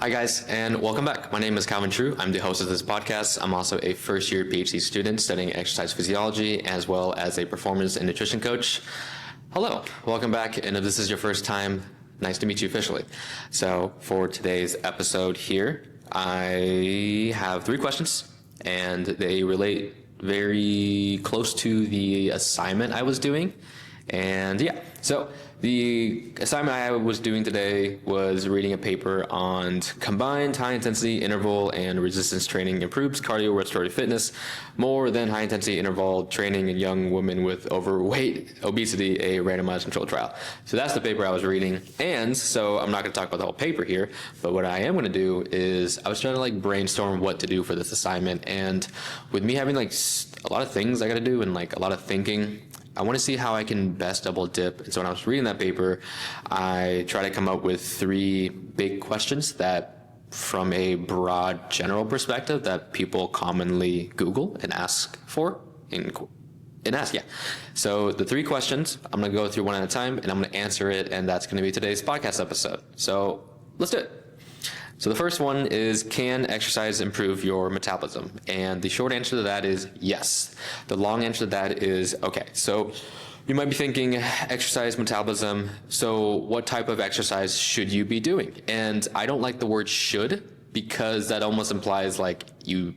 Hi guys, and welcome back. My name is Calvin True. I'm the host of this podcast. I'm also a first-year PhD student studying exercise physiology as well as a performance and nutrition coach. Hello, welcome back, and if this is your first time, nice to meet you officially. So for today's episode here, I have 3 questions, and they relate very close to the assignment I was doing. And yeah, so the assignment I was doing today was reading a paper on combined high-intensity interval and resistance training improves cardio-restorative fitness more than high-intensity interval training in young women with overweight obesity, a randomized controlled trial. So that's the paper I was reading, and so I'm not going to talk about the whole paper here, but what I am going to do is I was trying to brainstorm what to do for this assignment, and with me having a lot of things I got to do and a lot of thinking, I want to see how I can best double dip. And so when I was reading that paper, I try to come up with 3 big questions that, from a broad general perspective, that people commonly Google and ask for. So the 3 questions, I'm going to go through one at a time, and I'm going to answer it, and that's going to be today's podcast episode. So let's do it. So the first one is, can exercise improve your metabolism? And the short answer to that is yes. The long answer to that is okay. So you might be thinking, exercise, metabolism, so what type of exercise should you be doing? And I don't like the word should, because that almost implies you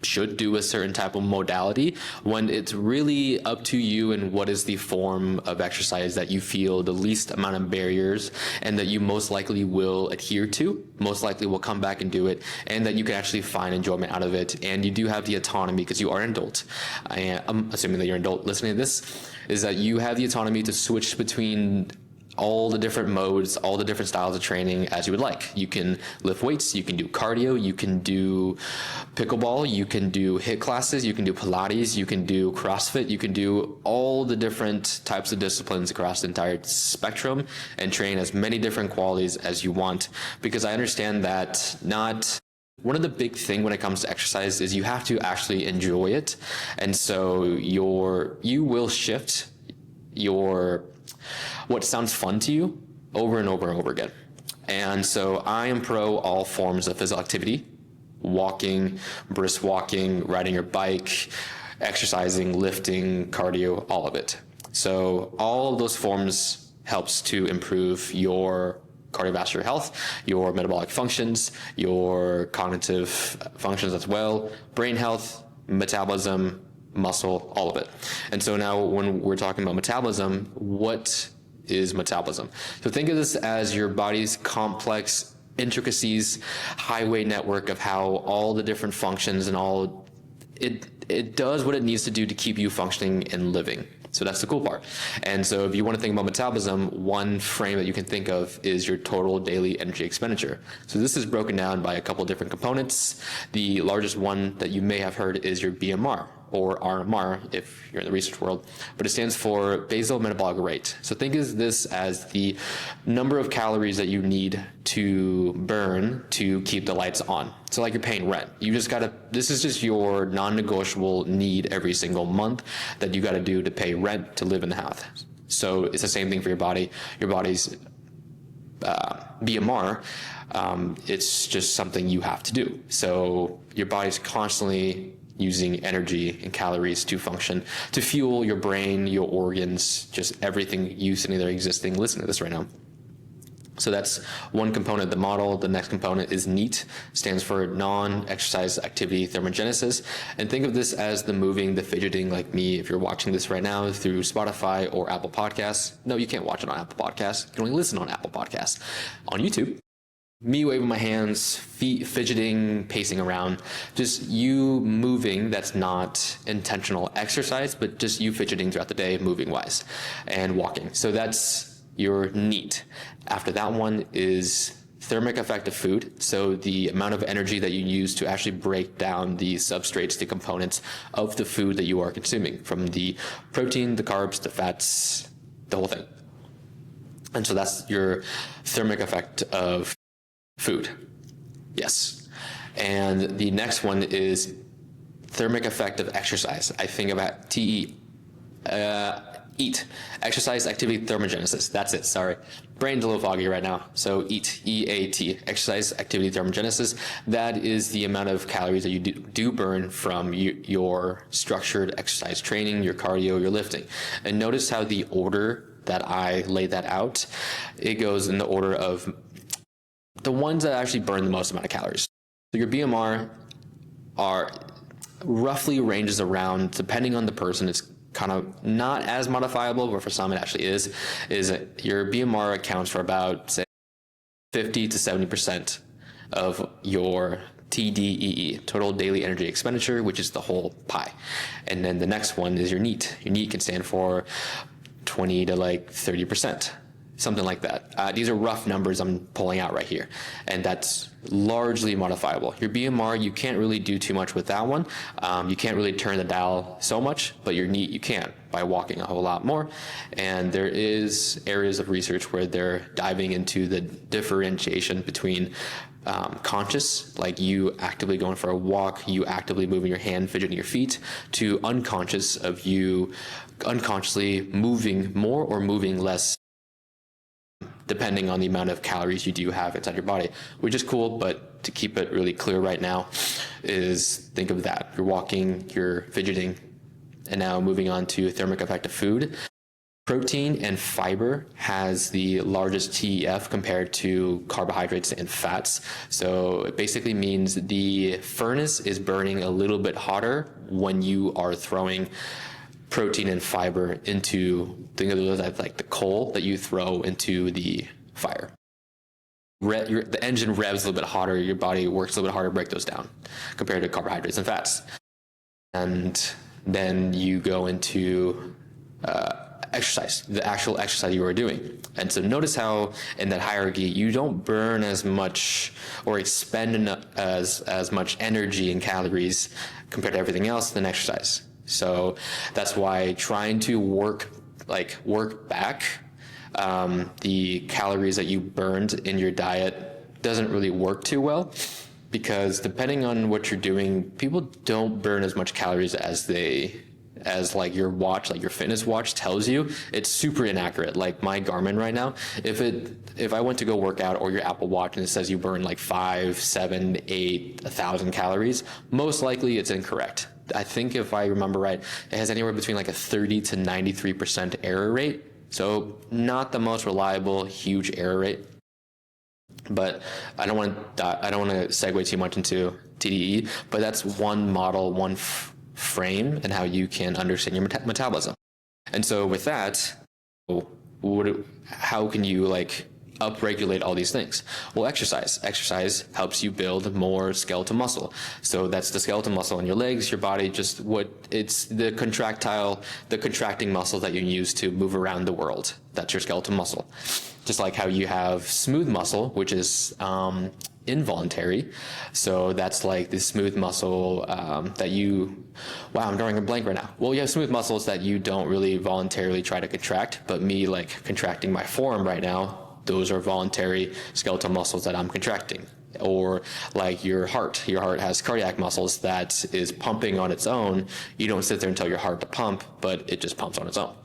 should do a certain type of modality, when it's really up to you and what is the form of exercise that you feel the least amount of barriers and that you most likely will adhere to, most likely will come back and do it, and that you can actually find enjoyment out of it. And you do have the autonomy, because you are an adult. I'm assuming that you're an adult listening to this, is that you have the autonomy to switch between all the different modes, all the different styles of training as you would like. You can lift weights, you can do cardio, you can do pickleball, you can do HIIT classes, you can do Pilates, you can do CrossFit, you can do all the different types of disciplines across the entire spectrum and train as many different qualities as you want. Because I understand that one of the big thing when it comes to exercise is you have to actually enjoy it. And so you will shift what sounds fun to you over and over and over again. And so I am pro all forms of physical activity: walking, brisk walking, riding your bike, exercising, lifting, cardio, all of it. So all of those forms helps to improve your cardiovascular health, your metabolic functions, your cognitive functions as well, brain health, metabolism, muscle, all of it. And so now when we're talking about metabolism, what is metabolism? So think of this as your body's complex intricacies, highway network of how all the different functions and all it does what it needs to do to keep you functioning and living. So that's the cool part. And so if you want to think about metabolism, one frame that you can think of is your total daily energy expenditure. So this is broken down by a couple different components. The largest one that you may have heard is your BMR, or RMR if you're in the research world, but it stands for basal metabolic rate. So think of this as the number of calories that you need to burn to keep the lights on. So you're paying rent. This is just your non-negotiable need every single month that you gotta do to pay rent to live in the house. So it's the same thing for your body. Your body's BMR, it's just something you have to do. So your body's constantly using energy and calories to function, to fuel your brain, your organs, just everything you sitting there existing, listening to this right now. So that's one component of the model. The next component is NEAT, stands for non-exercise activity thermogenesis. And think of this as the moving, the fidgeting, like me, if you're watching this right now through Spotify or Apple Podcasts. No, you can't watch it on Apple Podcasts. You can only listen on Apple Podcasts. On YouTube, me waving my hands, feet fidgeting, pacing around, just you moving. That's not intentional exercise, but just you fidgeting throughout the day, moving wise, and walking. So that's your NEAT. After that one is thermic effect of food. So the amount of energy that you use to actually break down the substrates, the components of the food that you are consuming, from the protein, the carbs, the fats, the whole thing. And so that's your thermic effect of food. Yes. And the next one is thermic effect of exercise. I think about TE. Eat. Exercise, activity, thermogenesis. That's it. Sorry. Brain's a little foggy right now. So eat. EAT. Exercise, activity, thermogenesis. That is the amount of calories that you do burn from your structured exercise training, your cardio, your lifting. And notice how the order that I lay that out, it goes in the order of the ones that actually burn the most amount of calories. So your BMR are roughly ranges around, depending on the person, it's kind of not as modifiable, but for some it actually is your BMR accounts for about, say, 50 to 70% of your TDEE, total daily energy expenditure, which is the whole pie. And then the next one is your NEAT. Your NEAT can stand for 20 to like 30%. Something like that. These are rough numbers I'm pulling out right here, and that's largely modifiable. Your BMR, you can't really do too much with that one. You can't really turn the dial so much, but your NEAT you can by walking a whole lot more. And there is areas of research where they're diving into the differentiation between conscious, like you actively going for a walk, you actively moving your hand, fidgeting your feet, to unconscious of you unconsciously moving more or moving less, depending on the amount of calories you do have inside your body, which is cool. But to keep it really clear right now is think of that. You're walking, you're fidgeting, and now moving on to thermic effect of food. Protein and fiber has the largest TEF compared to carbohydrates and fats. So it basically means the furnace is burning a little bit hotter when you are throwing protein and fiber into, think of those as like the coal that you throw into the fire. The engine revs a little bit hotter, your body works a little bit harder to break those down compared to carbohydrates and fats. And then you go into exercise, the actual exercise you are doing. And so notice how in that hierarchy, you don't burn as much or expend as much energy and calories compared to everything else than exercise. So that's why trying to work back the calories that you burned in your diet doesn't really work too well, because depending on what you're doing, people don't burn as much calories as like your watch, like your fitness watch tells you. It's super inaccurate. Like my Garmin right now, if I went to go work out, or your Apple Watch, and it says you burn like 5, 7, 8, 1,000 calories, most likely it's incorrect. I think if I remember right, it has anywhere between like a 30 to 93% error rate. So not the most reliable, huge error rate. But I don't want to segue too much into TDE, but that's one model, one frame, and how you can understand your metabolism. And so with that, how can you like upregulate all these things? Well, exercise helps you build more skeletal muscle. So that's the skeletal muscle in your legs, your body, it's the contracting muscle that you use to move around the world. That's your skeletal muscle. Just like how you have smooth muscle, which is involuntary. So that's like the smooth muscle I'm drawing a blank right now. Well, you have smooth muscles that you don't really voluntarily try to contract, but me like contracting my forearm right now, those are voluntary skeletal muscles that I'm contracting. Or like your heart has cardiac muscles that is pumping on its own. You don't sit there and tell your heart to pump, but it just pumps on its own.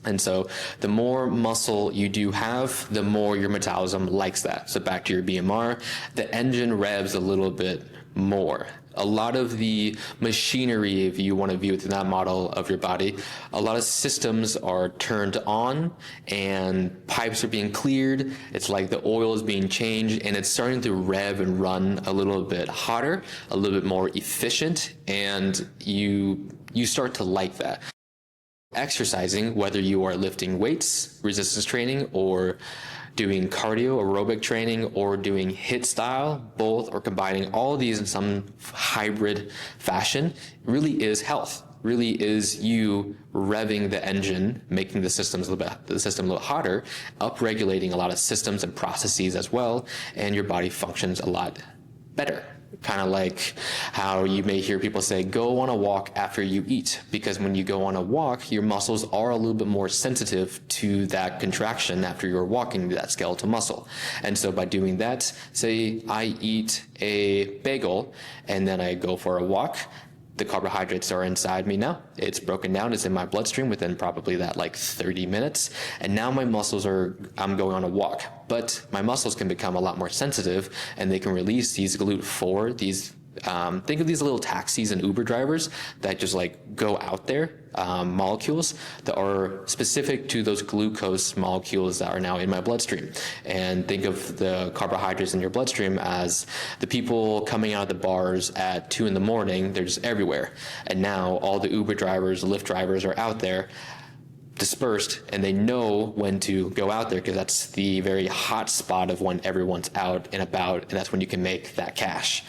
And so the more muscle you do have, the more your metabolism likes that. So back to your BMR, the engine revs a little bit more. A lot of the machinery, if you want to view it in that model of your body, a lot of systems are turned on and pipes are being cleared. It's like the oil is being changed and it's starting to rev and run a little bit hotter, a little bit more efficient, and you start to like that. Exercising, whether you are lifting weights, resistance training, or doing cardio, aerobic training, or doing HIIT style, both, or combining all of these in some hybrid fashion, really is health. Really is you revving the engine, making the system a little hotter, upregulating a lot of systems and processes as well, and your body functions a lot better. Kind of like how you may hear people say, go on a walk after you eat, because when you go on a walk, your muscles are a little bit more sensitive to that contraction after you're walking, that skeletal muscle. And so by doing that, say I eat a bagel and then I go for a walk, the carbohydrates are inside me now. It's broken down. It's in my bloodstream within probably that like 30 minutes. And now my muscles I'm going on a walk. But my muscles can become a lot more sensitive, and they can release these GLUT4, think of these little taxis and Uber drivers that just like go out there, molecules that are specific to those glucose molecules that are now in my bloodstream. And think of the carbohydrates in your bloodstream as the people coming out of the bars at 2 in the morning. They're just everywhere. And now all the Uber drivers, Lyft drivers are out there dispersed, and they know when to go out there because that's the very hot spot of when everyone's out and about, and that's when you can make that cash.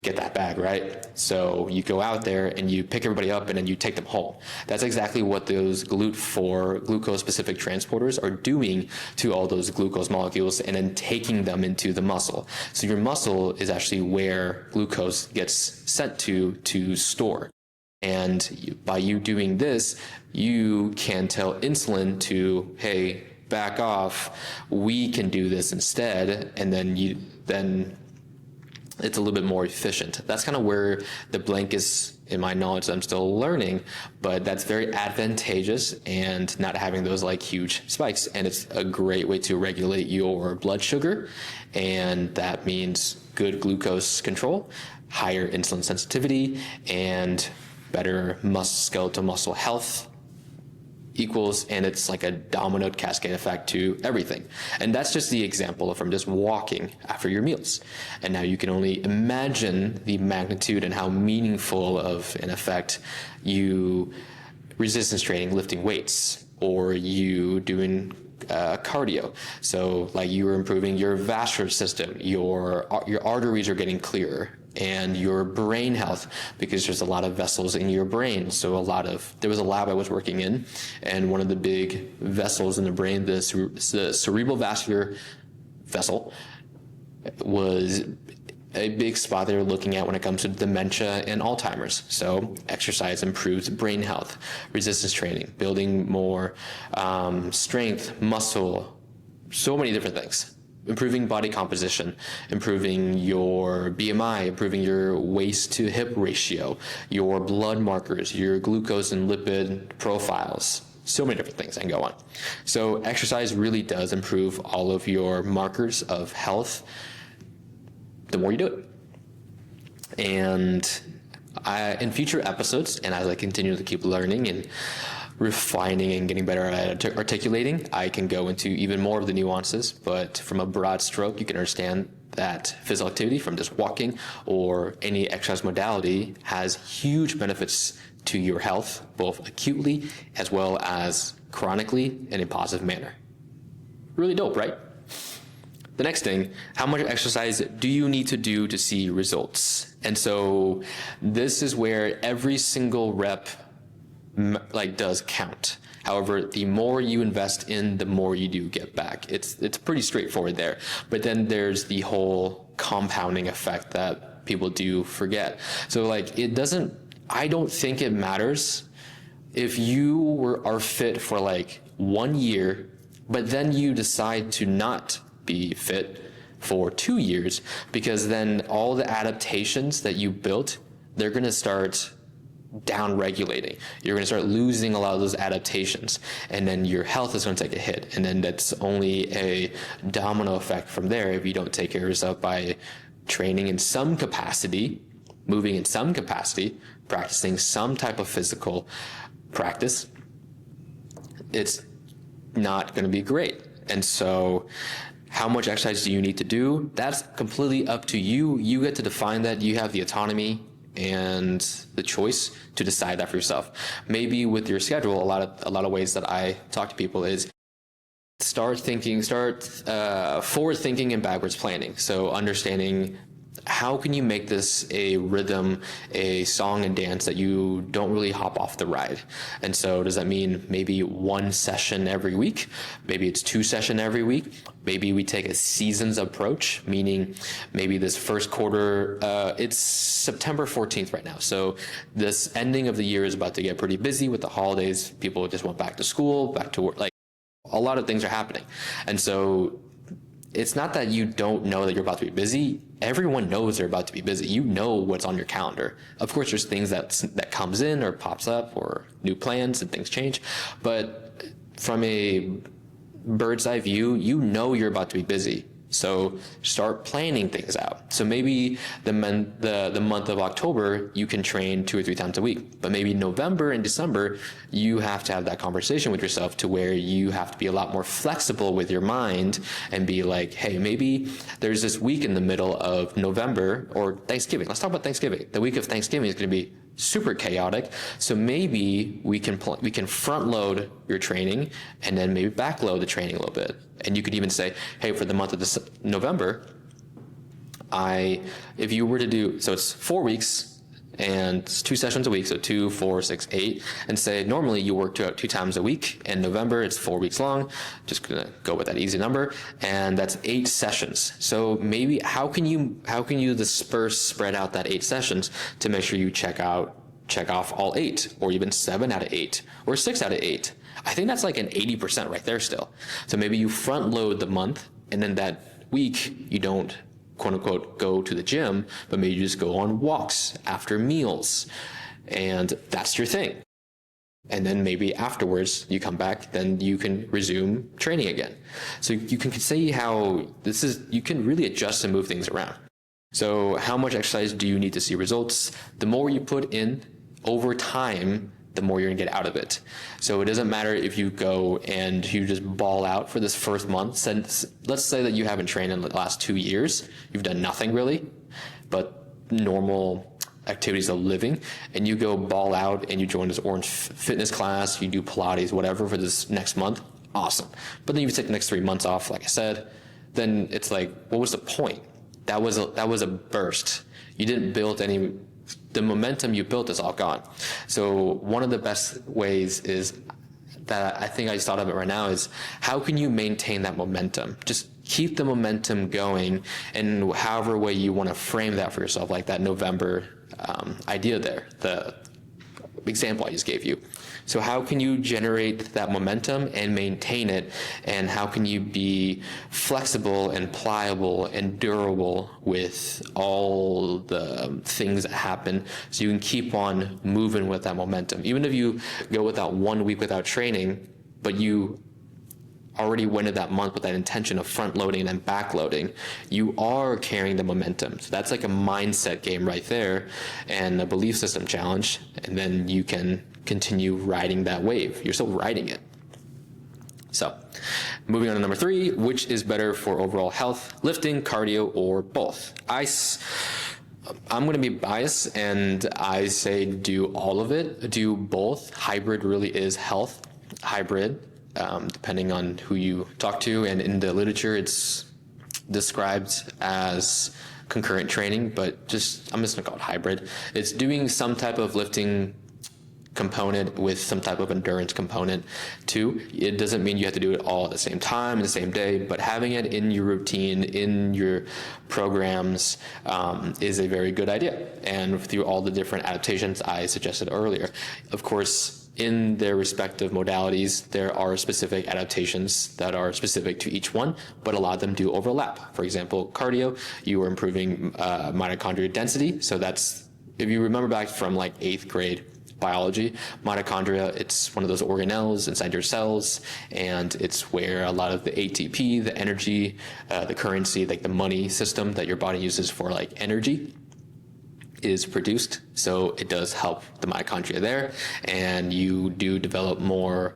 Get that bag, right? So you go out there and you pick everybody up and then you take them home. That's exactly what those GLUT4, glucose-specific transporters, are doing to all those glucose molecules and then taking them into the muscle. So your muscle is actually where glucose gets sent to store. And by you doing this, you can tell insulin to, hey, back off, we can do this instead, and then it's a little bit more efficient. That's kind of where the blank is in my knowledge that I'm still learning, but that's very advantageous, and not having those like huge spikes. And it's a great way to regulate your blood sugar, and that means good glucose control, higher insulin sensitivity, and better skeletal muscle health equals, and it's like a domino cascade effect to everything. And that's just the example from just walking after your meals. And now you can only imagine the magnitude and how meaningful of an effect you resistance training, lifting weights, or you doing cardio. So like you are improving your vascular system, your arteries are getting clearer, and your brain health, because there's a lot of vessels in your brain. So there was a lab I was working in, and one of the big vessels in the brain, the cerebral vascular vessel, was a big spot they were looking at when it comes to dementia and Alzheimer's. So exercise improves brain health, resistance training, building more strength, muscle, so many different things. Improving body composition, improving your BMI, improving your waist to hip ratio, your blood markers, your glucose and lipid profiles. So many different things I can go on. So exercise really does improve all of your markers of health the more you do it. And in future episodes, and as I continue to keep learning and refining and getting better at articulating, I can go into even more of the nuances, but from a broad stroke, you can understand that physical activity from just walking or any exercise modality has huge benefits to your health, both acutely as well as chronically and in a positive manner. Really dope, right? The next thing, how much exercise do you need to do to see results? And so this is where every single rep does count. However, the more you invest in, the more you do get back. It's pretty straightforward there. But then there's the whole compounding effect that people do forget. So I don't think it matters if you are fit for 1 year, but then you decide to not be fit for 2 years, because then all the adaptations that you built, they're going to start down regulating. You're going to start losing a lot of those adaptations, and then your health is going to take a hit. And then that's only a domino effect from there if you don't take care of yourself by training in some capacity, moving in some capacity, practicing some type of physical practice. It's not going to be great. And so how much exercise do you need to do? That's completely up to you. You get to define that. You have the autonomy and the choice to decide that for yourself. Maybe with your schedule, a lot of ways that I talk to people is start forward thinking and backwards planning. So understanding, how can you make this a rhythm, a song and dance that you don't really hop off the ride? And so does that mean maybe 1 session every week? Maybe it's 2 sessions every week. Maybe we take a seasons approach, meaning maybe this first quarter, it's September 14th right now. So this ending of the year is about to get pretty busy with the holidays. People just went back to school, back to work. A lot of things are happening. And so it's not that you don't know that you're about to be busy. Everyone knows they're about to be busy. You know what's on your calendar. Of course, there's things that comes in or pops up or new plans and things change. But from a bird's eye view, you know you're about to be busy. So start planning things out. So maybe the month of October, you can train 2 or 3 times a week. But maybe November and December, you have to have that conversation with yourself to where you have to be a lot more flexible with your mind and be like, hey, maybe there's this week in the middle of November or Thanksgiving. Let's talk about Thanksgiving. The week of Thanksgiving is going to be super chaotic. So maybe we can front load your training and then maybe back load the training a little bit. And you could even say, hey, for the month of November, if you were to do, so it's 4 weeks and it's 2 sessions a week, so 2, 4, 6, 8, and say normally you work 2 times a week. In November, it's 4 weeks long. Just gonna go with that easy number, and that's 8 sessions. So maybe how can you disperse, spread out that 8 sessions to make sure you check off all 8, or even 7 out of 8, or 6 out of 8. I think that's like an 80% right there still. So maybe you front load the month, and then that week you don't quote unquote go to the gym, but maybe you just go on walks after meals, and that's your thing. And then maybe afterwards you come back, then you can resume training again. So you can see how you can really adjust and move things around. So how much exercise do you need to see results? The more you put in over time, the more you're gonna get out of it. So it doesn't matter if you go and you just ball out for this first month. Since let's say that you haven't trained in the last 2 years, you've done nothing really, but normal activities of living, and you go ball out and you join this orange fitness class, you do Pilates, whatever for this next month, awesome. But then you take the next 3 months off, like I said, then it's like, what was the point? That was a burst. You didn't build the momentum you built is all gone. So one of the best ways is that I think I just thought of it right now is how can you maintain that momentum? Just keep the momentum going in however way you want to frame that for yourself, like that November idea there, the example I just gave you. So how can you generate that momentum and maintain it? And how can you be flexible and pliable and durable with all the things that happen so you can keep on moving with that momentum? Even if you go without 1 week without training, but you already went into that month with that intention of front loading and back loading, you are carrying the momentum. So that's like a mindset game right there and a belief system challenge. And then you can continue riding that wave. You're still riding it. So moving on to number 3, which is better for overall health, lifting, cardio, or both? I'm going to be biased and I say do all of it, do both. Hybrid really is health. Hybrid, depending on who you talk to, and in the literature it's described as concurrent training, but I'm just going to call it hybrid. It's doing some type of lifting component with some type of endurance component too. It doesn't mean you have to do it all at the same time, in the same day, but having it in your routine, in your programs is a very good idea. And through all the different adaptations I suggested earlier. Of course, in their respective modalities, there are specific adaptations that are specific to each one, but a lot of them do overlap. For example, cardio, you are improving mitochondria density. So that's, if you remember back from like 8th grade biology, mitochondria, it's one of those organelles inside your cells, and it's where a lot of the ATP, the energy, the currency, like the money system that your body uses for like energy is produced. So it does help the mitochondria there, and you do develop more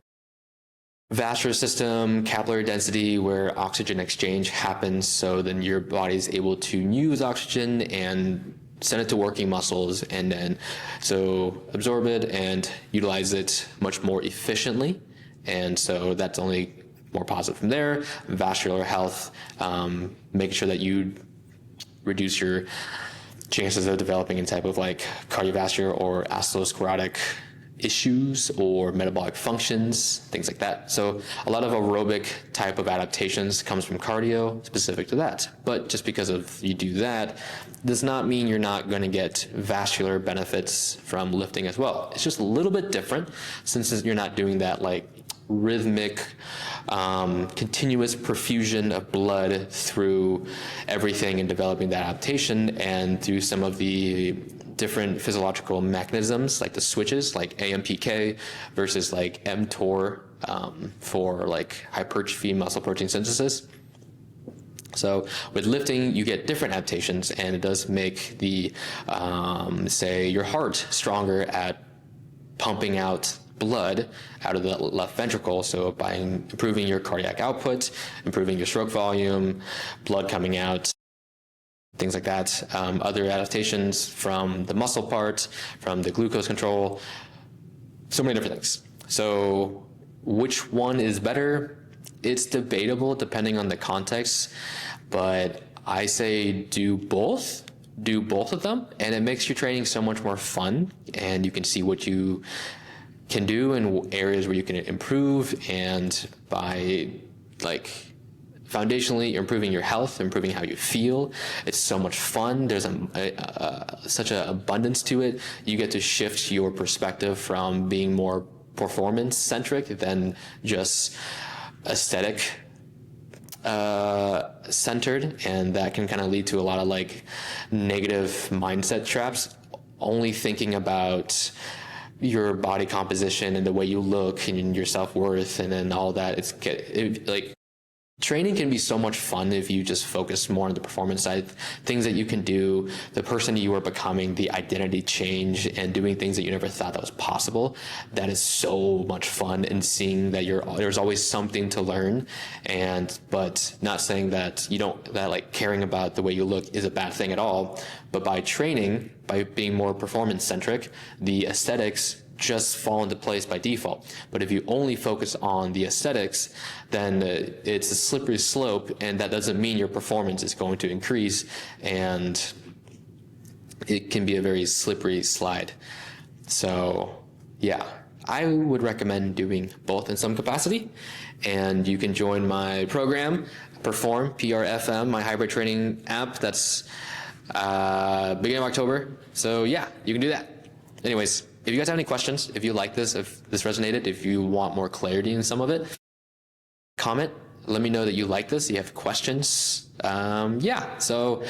vascular system, capillary density, where oxygen exchange happens. So then your body's able to use oxygen and send it to working muscles, and then so absorb it and utilize it much more efficiently. And so that's only more positive from there. Vascular health, making sure that you reduce your chances of developing any type of like cardiovascular or atherosclerotic issues or metabolic functions, things like that. So a lot of aerobic type of adaptations comes from cardio specific to that. But just because of you do that does not mean you're not going to get vascular benefits from lifting as well. It's just a little bit different since you're not doing that like rhythmic, continuous perfusion of blood through everything and developing that adaptation, and through some of the different physiological mechanisms like the switches, like AMPK versus like mTOR for like hypertrophy muscle protein synthesis. So with lifting, you get different adaptations, and it does make the, say, your heart stronger at pumping out blood out of the left ventricle. So by improving your cardiac output, improving your stroke volume, blood coming out, things like that. Other adaptations from the muscle part, from the glucose control, so many different things. So which one is better? It's debatable depending on the context, but I say do both of them, and it makes your training so much more fun, and you can see what you can do and areas where you can improve, and by like foundationally improving your health, improving how you feel. It's so much fun. There's such an abundance to it. You get to shift your perspective from being more performance centric than just aesthetic centered, and that can kind of lead to a lot of like negative mindset traps, only thinking about your body composition and the way you look and your self-worth and then all that. Like training can be so much fun if you just focus more on the performance side, things that you can do, the person you are becoming, the identity change, and doing things that you never thought that was possible. That is so much fun, and seeing that there's always something to learn, but not saying that like caring about the way you look is a bad thing at all. But by training, by being more performance centric, the aesthetics just fall into place by default. But if you only focus on the aesthetics, then it's a slippery slope, and that doesn't mean your performance is going to increase, and it can be a very slippery slide. So yeah, I would recommend doing both in some capacity, and you can join my program, Perform, PRFM, my hybrid training app. That's beginning of October. So yeah, you can do that. Anyways, if you guys have any questions, if you like this, if this resonated, if you want more clarity in some of it, comment. Let me know that you like this, you have questions. Yeah, so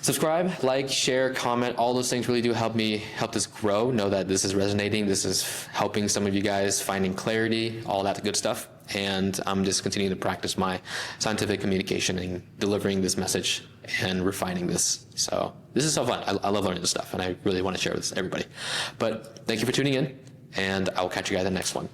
subscribe, like, share, comment. All those things really do help this grow. Know that this is resonating. This is helping some of you guys finding clarity, all that good stuff. And I'm just continuing to practice my scientific communication and delivering this message and refining this. So this is so fun. I love learning this stuff, and I really want to share with everybody. But thank you for tuning in, and I will catch you guys in the next one.